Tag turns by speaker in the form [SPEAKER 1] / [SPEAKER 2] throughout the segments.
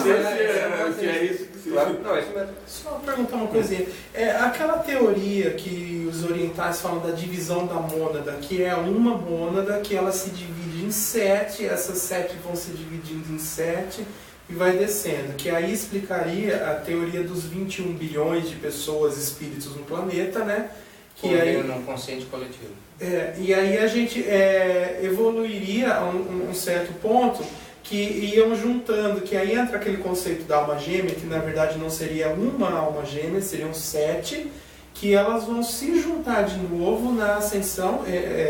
[SPEAKER 1] se é isso que você...
[SPEAKER 2] Claro, não, é isso mesmo.
[SPEAKER 3] Só perguntar uma coisinha. Aquela teoria que os orientais falam da divisão da mônada, que é uma mônada que ela se divide em 7, essas 7 vão se dividindo em 7 e vai descendo, que aí explicaria a teoria dos 21 bilhões de pessoas, espíritos no planeta, né? Que aí
[SPEAKER 4] no consciente coletivo.
[SPEAKER 3] E aí a gente evoluiria a um certo ponto que iam juntando, que aí entra aquele conceito da alma gêmea, que na verdade não seria uma alma gêmea, seriam 7, que elas vão se juntar de novo na ascensão.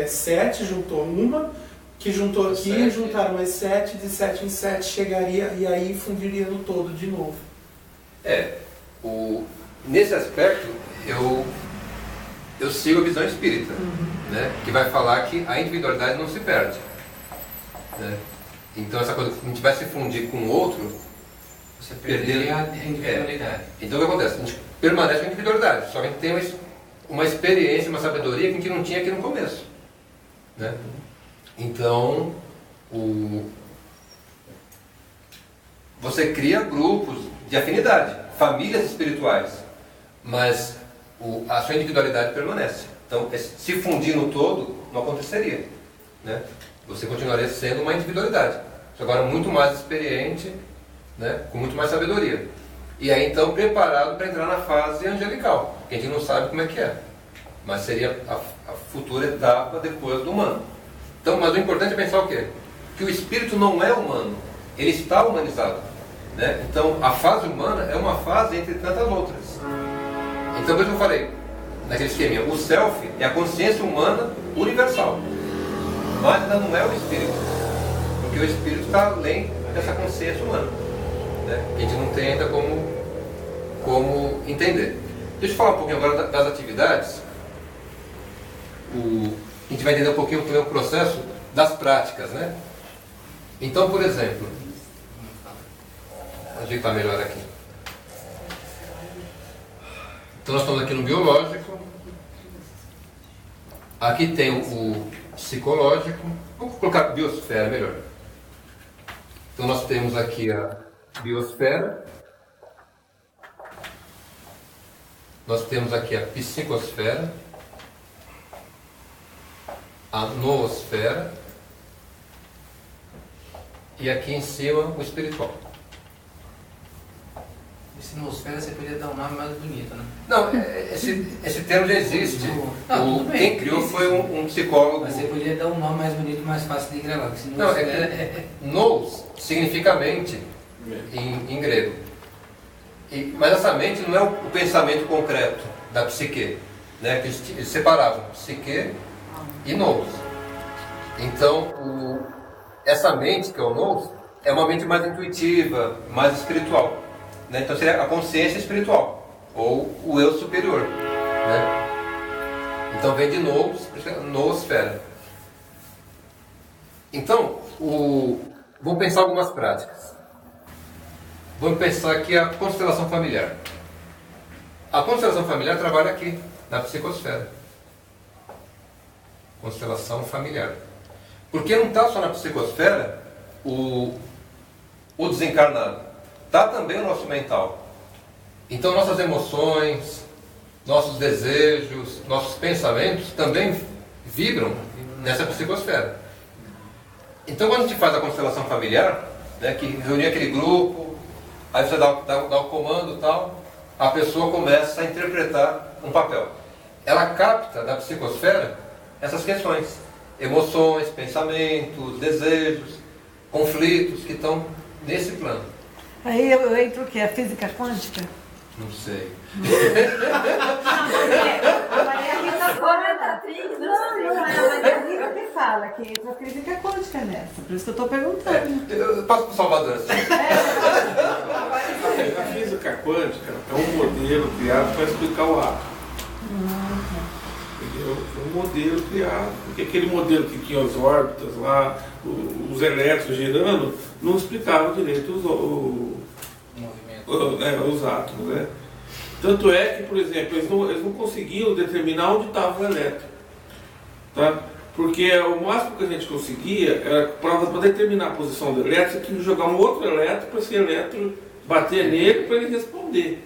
[SPEAKER 3] 7 juntou uma, que juntou aqui,
[SPEAKER 4] 7.
[SPEAKER 3] juntaram mais 7, de 7 em 7 chegaria e aí fundiria no todo de novo.
[SPEAKER 2] Nesse aspecto, eu sigo a visão espírita, né, que vai falar que a individualidade não se perde, né? Então essa coisa, se a gente vai se fundir com o outro,
[SPEAKER 4] você perderia a individualidade.
[SPEAKER 2] Então o que acontece? A gente permanece com a individualidade, só que a gente tem uma experiência, uma sabedoria que a gente não tinha aqui no começo, né? Então você cria grupos de afinidade, famílias espirituais, mas a sua individualidade permanece. Então, se fundir no todo, não aconteceria, né? Você continuaria sendo uma individualidade, só agora muito mais experiente, né? Com muito mais sabedoria. E aí, então, preparado para entrar na fase angelical, que a gente não sabe como é que é, mas seria a futura etapa depois do humano. Então, mas o importante é pensar o quê? Que o espírito não é humano, ele está humanizado, né? Então, a fase humana é uma fase entre tantas outras. Então, por isso eu falei, naquele esqueminha, o self é a consciência humana universal, mas ainda não é o espírito, porque o espírito está além dessa consciência humana, né? Que a gente não tem ainda como entender. Deixa eu falar um pouquinho agora das atividades. A gente vai entender um pouquinho também o processo das práticas, né? Então, por exemplo, vou ajeitar melhor aqui. Então nós estamos aqui no biológico, aqui tem o psicológico, vamos colocar biosfera melhor. Então nós temos aqui a biosfera, nós temos aqui a psicosfera, a noosfera e aqui em cima o espiritual.
[SPEAKER 4] Esse noosfera você poderia dar um nome mais bonito, né?
[SPEAKER 2] Não, esse termo já existe. Quem criou foi um psicólogo.
[SPEAKER 4] Mas você poderia dar um nome mais bonito e mais fácil de gravar.
[SPEAKER 2] Não, nous significa mente em grego. Mas essa mente não é o pensamento concreto da psique, né? Que eles separavam psique e nous. Então, essa mente que é o nous é uma mente mais intuitiva, mais espiritual, né? Então seria a consciência espiritual ou o eu superior, né? Então vem de nous, noosfera. Então, vamos pensar algumas práticas. Vamos pensar aqui a constelação familiar. A constelação familiar trabalha aqui, na psicosfera. Constelação familiar. Porque não está só na psicosfera o desencarnado. Está também o nosso mental. Então nossas emoções, nossos desejos, nossos pensamentos também vibram nessa psicosfera. Então quando a gente faz a constelação familiar, né, que reúne aquele grupo, aí você dá o comando e tal, a pessoa começa a interpretar um papel. Ela capta da psicosfera essas questões, emoções, pensamentos, desejos, conflitos que estão nesse plano.
[SPEAKER 5] Aí eu entro o quê? A física quântica?
[SPEAKER 2] Não sei.
[SPEAKER 5] A Maria Rita comentatriz, não, é a Maria Rita que fala que entra a física quântica nessa, por isso que eu estou perguntando.
[SPEAKER 2] Eu passo para o Salvador assim.
[SPEAKER 1] A física quântica é um modelo criado para explicar o átomo. Entendeu? É um modelo criado, porque aquele modelo que tinha as órbitas lá, os elétrons girando, não explicava direito os átomos, né? Tanto é que, por exemplo, eles não conseguiam determinar onde estava o elétron, tá? Porque o máximo que a gente conseguia era para determinar a posição do elétron, você tinha que jogar um outro elétron para esse elétron bater nele para ele responder.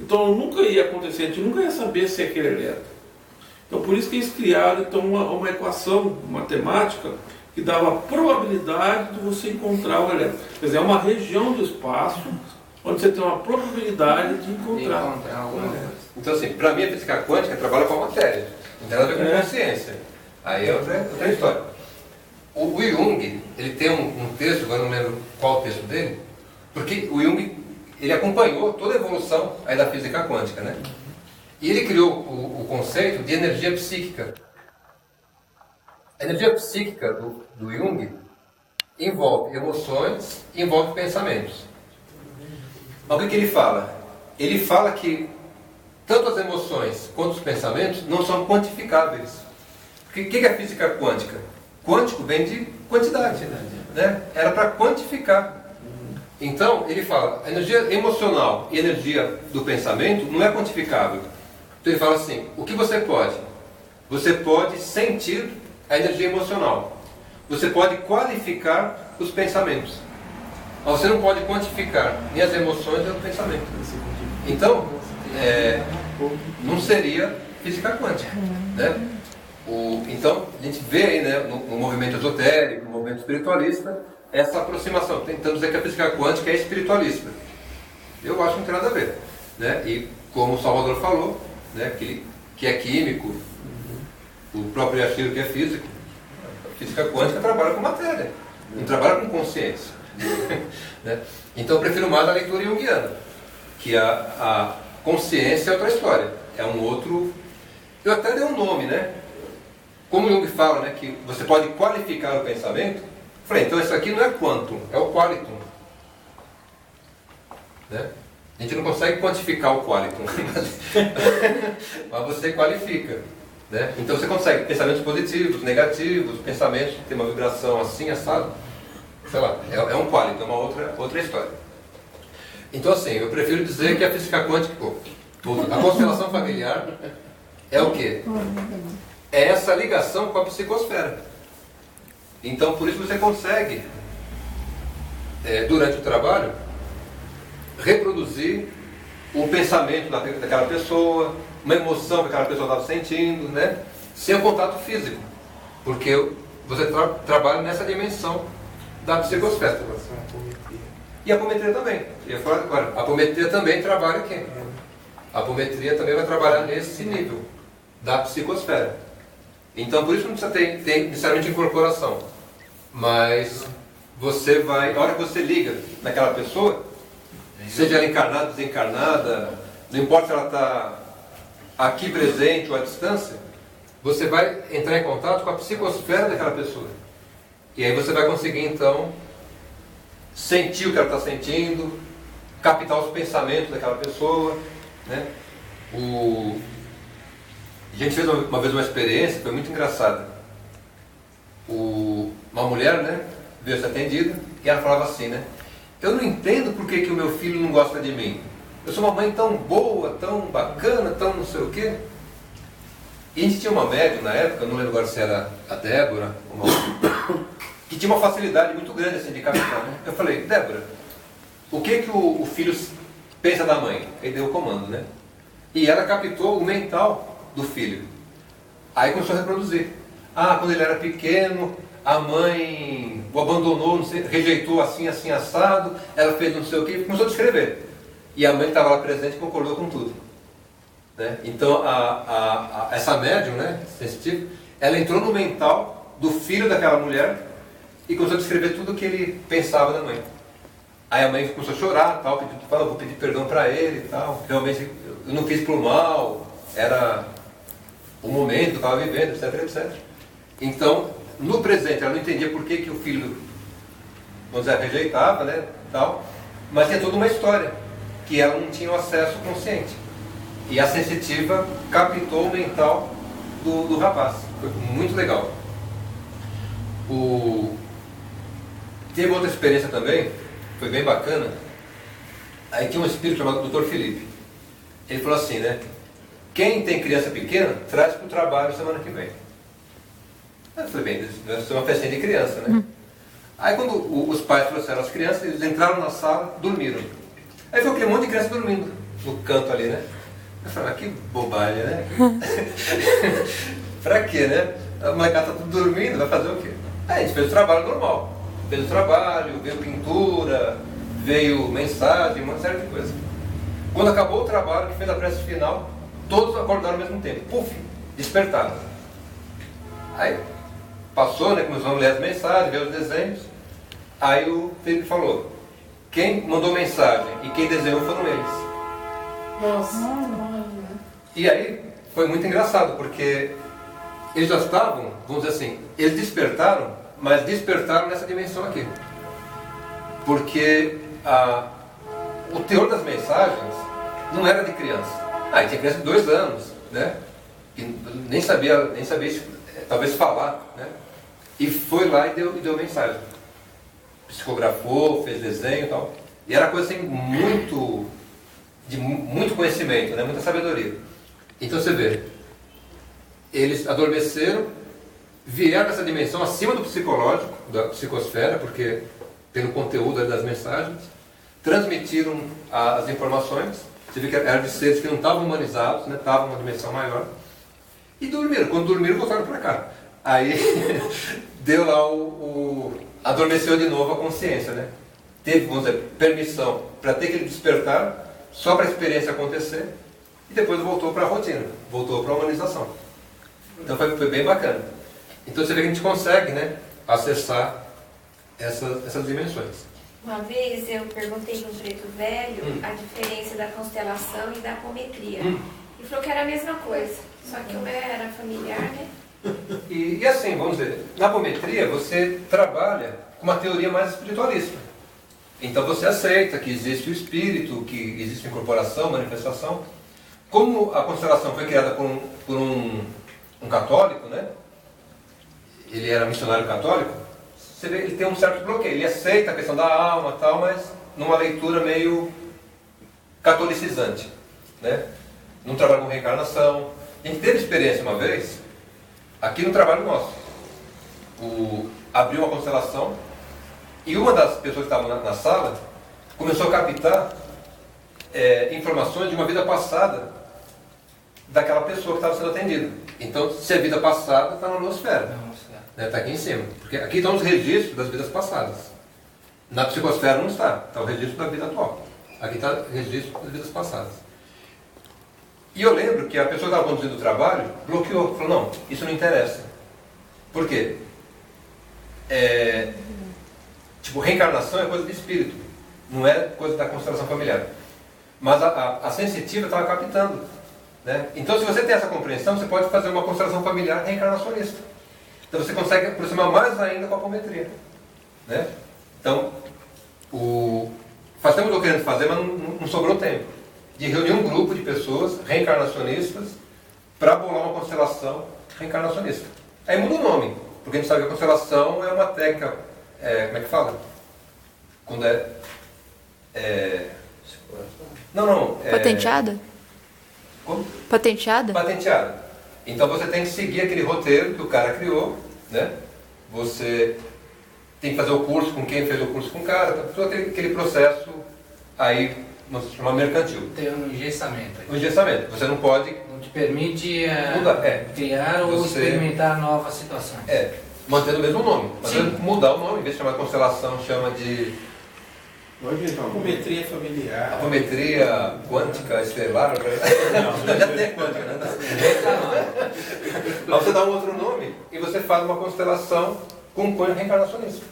[SPEAKER 1] Então nunca ia acontecer, a gente nunca ia saber se é aquele elétron. Então por isso que eles criaram então, uma equação matemática que dava a probabilidade de você encontrar o elétron. Quer dizer, é uma região do espaço onde você tem uma probabilidade de encontrar
[SPEAKER 4] alguma coisa.
[SPEAKER 2] Então, assim, para mim a física quântica trabalha com a matéria, não tem nada a ver com consciência. Aí é outra história. O Jung, ele tem um texto, agora não lembro qual o texto dele, porque o Jung, ele acompanhou toda a evolução aí da física quântica, né? E ele criou o conceito de energia psíquica. A energia psíquica do Jung envolve emoções e envolve pensamentos. Mas o que ele fala? Ele fala que tanto as emoções quanto os pensamentos não são quantificáveis. Porque o que é a física quântica? Quântico vem de quantidade, né? Era para quantificar. Então, ele fala, a energia emocional e a energia do pensamento não é quantificável. Então ele fala assim, o que você pode? Você pode sentir a energia emocional. Você pode qualificar os pensamentos. Mas você não pode quantificar nem as emoções nem os pensamentos. Então, não seria física quântica, né? Então, a gente vê aí, né, no movimento esotérico, no movimento espiritualista, essa aproximação, tentando dizer que a física quântica é espiritualista. Eu acho que não tem nada a ver, né? E como o Salvador falou, né, que é químico, o próprio Yashiro que é físico, a física quântica trabalha com matéria, não trabalha com consciência. Né? Então eu prefiro mais a leitura junguiana, que a consciência é outra história, é um outro... Eu até dei um nome, né? Como Jung fala, né, que você pode qualificar o pensamento, eu falei, então isso aqui não é quantum, é o qualitum. Né? A gente não consegue quantificar o qualitum, mas você qualifica. Né? Então você consegue pensamentos positivos, negativos, pensamentos que têm uma vibração assim, assado, sei lá, é um qualitum, é uma outra história. Então assim, eu prefiro dizer que a física quântica, a constelação familiar é o quê? É essa ligação com a psicosfera. Então, por isso você consegue, durante o trabalho, reproduzir o pensamento daquela pessoa, uma emoção que aquela pessoa estava sentindo, né? Sem o contato físico. Porque você trabalha nessa dimensão da psicosfera. E a apometria também. Eu ia falar agora, a apometria também trabalha aqui. A apometria também vai trabalhar nesse nível da psicosfera. Então, por isso não precisa ter necessariamente incorporação. Mas você vai, a hora que você liga naquela pessoa, seja ela encarnada, desencarnada, não importa se ela está aqui presente ou à distância, você vai entrar em contato com a psicosfera daquela pessoa. E aí você vai conseguir, então, sentir o que ela está sentindo, captar os pensamentos daquela pessoa, né? A gente fez uma vez uma experiência, foi muito engraçada. Uma mulher, né, veio ser atendida e ela falava assim, né? Eu não entendo por que o meu filho não gosta de mim. Eu sou uma mãe tão boa, tão bacana, tão não sei o quê. E a gente tinha uma médium na época, não lembro agora se era a Débora, que tinha uma facilidade muito grande assim, de captar. Né? Eu falei, Débora, o que o filho pensa da mãe? Aí deu o comando, né? E ela captou o mental do filho. Aí começou a reproduzir. Quando ele era pequeno, a mãe o abandonou, não sei, rejeitou assim, assim, assado, ela fez não sei o que, começou a descrever. E a mãe que estava lá presente concordou com tudo. Né? Então, essa médium, né, sensitiva, ela entrou no mental do filho daquela mulher e começou a descrever tudo o que ele pensava da mãe. Aí a mãe começou a chorar, tal, falou, vou pedir perdão para ele e tal. Realmente, eu não fiz por mal, era o momento que eu estava vivendo, etc, etc. Então, no presente, ela não entendia por que o filho, vamos dizer, rejeitava, né, tal, mas tinha toda uma história, que ela não tinha o acesso consciente. E a sensitiva captou o mental do rapaz. Foi muito legal. Teve outra experiência também, foi bem bacana. Aí tinha um espírito chamado Dr. Felipe. Ele falou assim, né? Quem tem criança pequena, traz para o trabalho semana que vem. Eu falei, bem, deve ser uma festinha de criança, né? Aí quando os pais trouxeram as crianças, eles entraram na sala, dormiram. Aí foi aquele monte de criança dormindo no canto ali, né? Eu falei, mas que bobagem, né? Pra quê, né? A molecada tá tudo dormindo, vai fazer o quê? Aí a gente fez o trabalho normal. Fez o trabalho, veio pintura, veio mensagem, uma série de coisas. Quando acabou o trabalho, que fez a prece final, todos acordaram ao mesmo tempo. Puf, despertaram. Aí passou, né? Começamos a ler as mensagens, ver os desenhos. Aí o Felipe falou, quem mandou mensagem e quem desenhou foram eles.
[SPEAKER 3] Nossa.
[SPEAKER 2] E aí foi muito engraçado, porque eles já estavam, vamos dizer assim, eles despertaram, mas despertaram nessa dimensão aqui. Porque o teor das mensagens não era de criança. Tinha criança de 2 anos, né? Que nem sabia talvez falar, né? E foi lá e deu mensagem. Psicografou, fez desenho e tal. E era coisa assim, de muito conhecimento, né? Muita sabedoria. Então você vê, eles adormeceram, vieram dessa dimensão acima do psicológico, da psicosfera, porque pelo conteúdo das mensagens, transmitiram as informações. Você vê que eram de seres que não estavam humanizados, né? Estavam numa dimensão maior. E dormiram. Quando dormiram, voltaram para cá. Aí deu lá adormeceu de novo a consciência, né? Teve, vamos dizer, permissão para ter aquele despertar, só para a experiência acontecer, e depois voltou para a rotina, voltou para a humanização. Então foi bem bacana. Então você vê que a gente consegue, né, acessar essas dimensões.
[SPEAKER 6] Uma vez eu perguntei para um preto velho a diferença da constelação e da apometria. E falou que era a mesma coisa, só que uma era familiar, né?
[SPEAKER 2] E assim, vamos dizer, na apometria você trabalha com uma teoria mais espiritualista. Então você aceita que existe o espírito, que existe incorporação, manifestação. Como a constelação foi criada por um católico, né? Ele era missionário católico, você vê, ele tem um certo bloqueio. Ele aceita a questão da alma e tal, mas numa leitura meio catolicizante, né? Não trabalha com reencarnação. A gente teve experiência uma vez, aqui no trabalho nosso. Abriu uma constelação e uma das pessoas que estavam na sala começou a captar informações de uma vida passada daquela pessoa que estava sendo atendida. Então, se é vida passada, está na noosfera. Está aqui em cima. Porque aqui estão os registros das vidas passadas. Na psicosfera não está. Está o registro da vida atual. Aqui está o registro das vidas passadas. E eu lembro que a pessoa que estava conduzindo o trabalho bloqueou. Falou, não, isso não interessa. Por quê? Reencarnação é coisa de espírito. Não é coisa da constelação familiar. Mas a sensitiva estava captando. Né? Então, se você tem essa compreensão, você pode fazer uma constelação familiar reencarnacionista. Então, você consegue aproximar mais ainda com a apometria. Né? Então, faz tempo que eu estou querendo fazer, mas não sobrou tempo. De reunir um grupo de pessoas reencarnacionistas para bolar uma constelação reencarnacionista. Aí muda o nome, porque a gente sabe que a constelação é uma técnica, como é que fala? Quando
[SPEAKER 7] patenteada?
[SPEAKER 2] Como?
[SPEAKER 7] Patenteada?
[SPEAKER 2] Patenteada. Então você tem que seguir aquele roteiro que o cara criou, né? Você tem que fazer o curso com quem fez o curso com o cara, todo aquele processo aí, vamos chamar mercantil.
[SPEAKER 4] Tem um engessamento aí.
[SPEAKER 2] O engessamento. Você não pode
[SPEAKER 4] Não te permite
[SPEAKER 2] mudar,
[SPEAKER 4] criar ou
[SPEAKER 2] Você-
[SPEAKER 4] experimentar novas situações.
[SPEAKER 2] mantendo o mesmo nome. Mas
[SPEAKER 4] Sim.
[SPEAKER 2] mudar o nome, em vez de chamar de constelação, chama de
[SPEAKER 3] Apometria familiar.
[SPEAKER 2] apometria quântica estelar. Já tem quântica, né? Mas você dá um outro nome e você faz uma constelação com um cunho reencarnacionista.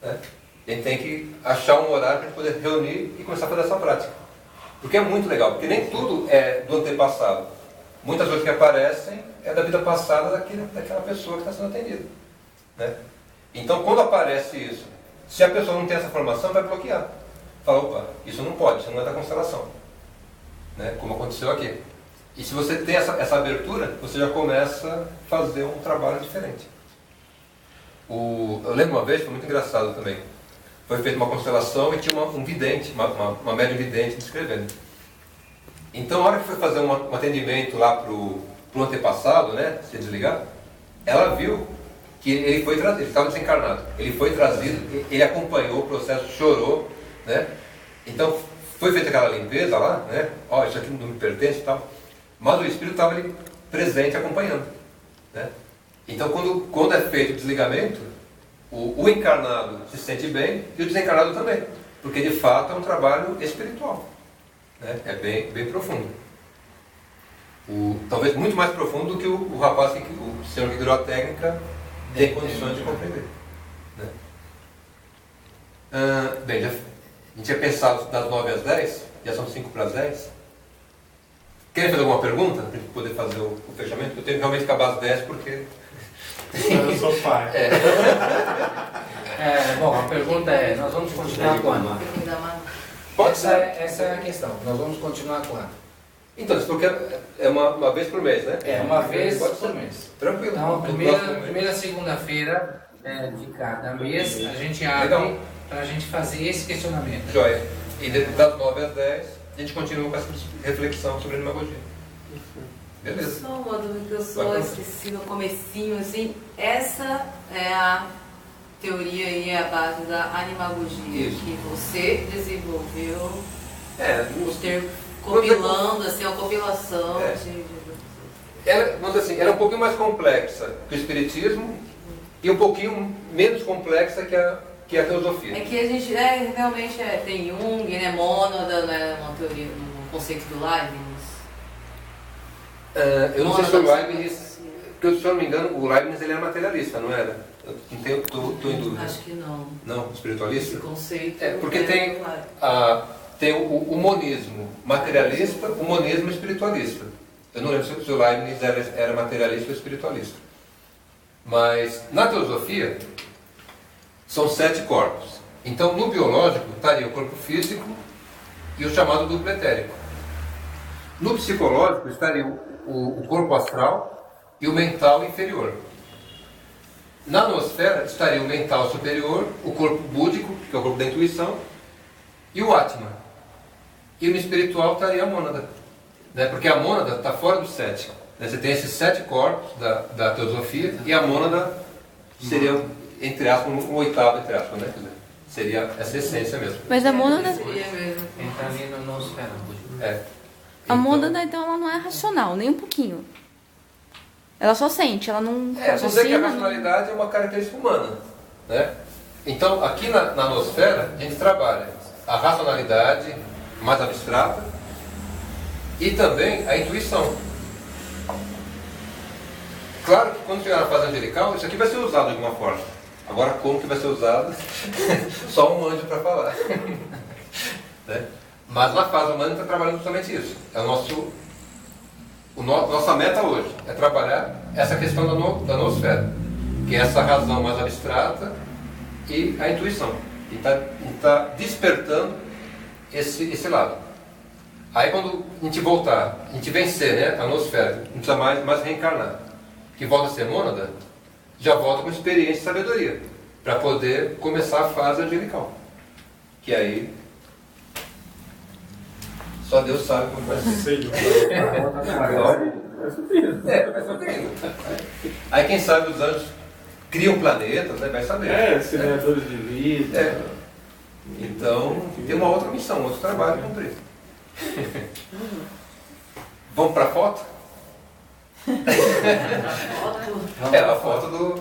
[SPEAKER 2] Né? A gente tem que achar um horário para poder reunir e começar a fazer essa prática. Porque é muito legal, porque nem tudo é do antepassado. Muitas coisas que aparecem é da vida passada daquela pessoa que está sendo atendida. Né? Então, quando aparece isso, se a pessoa não tem essa formação, vai bloquear. Fala, opa, isso não pode, isso não é da constelação. Né? Como aconteceu aqui. E se você tem essa abertura, você já começa a fazer um trabalho diferente. Eu lembro uma vez, foi muito engraçado também. Foi feita uma constelação e tinha um vidente, uma médium vidente descrevendo. Então, na hora que foi fazer um atendimento lá pro antepassado, né, se desligar, ela viu que ele foi trazido, ele estava desencarnado, ele foi trazido, ele acompanhou o processo, chorou, né? Então foi feita aquela limpeza lá, né? Ó, isso aqui não me pertence e tal, mas o espírito estava ali presente acompanhando, né? Então quando é feito o desligamento, o encarnado se sente bem e o desencarnado também, porque de fato é um trabalho espiritual, né? É bem profundo. Talvez muito mais profundo do que o rapaz, o senhor que virou a técnica, tem condições de compreender, né? Bem, a gente tinha pensado das 9 às 10, já são 5 para as 10. Querem fazer alguma pergunta para a gente poder fazer o fechamento? Eu tenho que realmente acabar às 10 porque...
[SPEAKER 3] Eu sou pai.
[SPEAKER 4] Bom, a pergunta é, nós vamos continuar quando?
[SPEAKER 2] Pode ser.
[SPEAKER 4] Essa é a questão, nós vamos continuar quando?
[SPEAKER 2] Então, isso porque é uma vez por mês, né?
[SPEAKER 4] É, uma vez
[SPEAKER 2] Pode ser.
[SPEAKER 4] por mês.
[SPEAKER 2] Tranquilo.
[SPEAKER 4] Então, a
[SPEAKER 2] No próximo mês.
[SPEAKER 4] primeira segunda-feira de cada mês, a gente abre
[SPEAKER 2] Legal.
[SPEAKER 4] para a gente fazer esse questionamento.
[SPEAKER 2] Joia. E das 9 às 10, a gente continua com essa reflexão sobre a animagogia. Beleza.
[SPEAKER 7] Só uma dúvida que eu
[SPEAKER 2] Vai
[SPEAKER 7] só
[SPEAKER 2] pra
[SPEAKER 7] esqueci no comecinho, assim, essa é a teoria e a base da animagogia
[SPEAKER 2] Isso.
[SPEAKER 7] que você desenvolveu,
[SPEAKER 2] Nos
[SPEAKER 7] ter compilando, assim, uma compilação
[SPEAKER 2] É.
[SPEAKER 7] de...
[SPEAKER 2] Ela, vamos dizer assim, ela é um pouquinho mais complexa que o Espiritismo e um pouquinho menos complexa que a Teosofia.
[SPEAKER 7] É que a gente realmente tem Jung, né, mônada, né, uma teoria, um conceito do Leibniz.
[SPEAKER 2] Eu não sei se o
[SPEAKER 7] Mônada,
[SPEAKER 2] Leibniz, porque se eu não me engano, o Leibniz ele era materialista, não era? Eu não tenho, tô em dúvida.
[SPEAKER 7] Acho que não.
[SPEAKER 2] Não, espiritualista?
[SPEAKER 7] Esse conceito
[SPEAKER 2] Porque
[SPEAKER 7] é
[SPEAKER 2] tem,
[SPEAKER 7] do Leibniz.
[SPEAKER 2] tem o monismo materialista, o monismo espiritualista. Eu não lembro se o Leibniz era materialista ou espiritualista. Mas na Teosofia são 7 corpos. Então no biológico estaria o corpo físico e o chamado duplo etérico. No psicológico estaria o corpo astral e o mental inferior. Na noosfera estaria o mental superior, o corpo búdico, que é o corpo da intuição, e o Atma. E no espiritual estaria a mônada, né? Porque a mônada está fora dos 7. Né? Você tem esses 7 corpos da Teosofia e a mônada seria, entre aspas, um oitavo, entre aspas, né? Quer dizer, seria essa essência mesmo.
[SPEAKER 8] Mas a mônada,
[SPEAKER 7] Seria mesmo.
[SPEAKER 4] Entra ali no nosso canal.
[SPEAKER 8] a mônada, então, ela não é racional, nem um pouquinho. Ela só sente, ela não
[SPEAKER 2] Vamos dizer que a
[SPEAKER 8] raciocina.
[SPEAKER 2] racionalidade é uma característica humana, né? Então, aqui na nosfera, a gente trabalha a racionalidade mais abstrata e também a intuição. Claro que quando chegar na fase angelical, isso aqui vai ser usado de alguma forma. Agora, como que vai ser usado? Só um anjo para falar. Né? Mas na fase humana, a gente está trabalhando justamente isso. É nossa meta hoje é trabalhar essa questão da noosfera, que é essa razão mais abstrata e a intuição. E está despertando esse lado. Aí quando a gente voltar, a gente vencer, né, a noosfera, não precisa mais reencarnar, que volta a ser mônada, já volta com experiência e sabedoria, para poder começar a fase angelical. Que aí só Deus sabe como vai ser. Vai subindo. Aí quem sabe os anjos criam planetas, né? Vai saber.
[SPEAKER 1] semeadores de vida.
[SPEAKER 2] Então tem uma outra missão, outro trabalho a cumprir. Vamos para a foto?
[SPEAKER 7] Foto.
[SPEAKER 2] É a foto do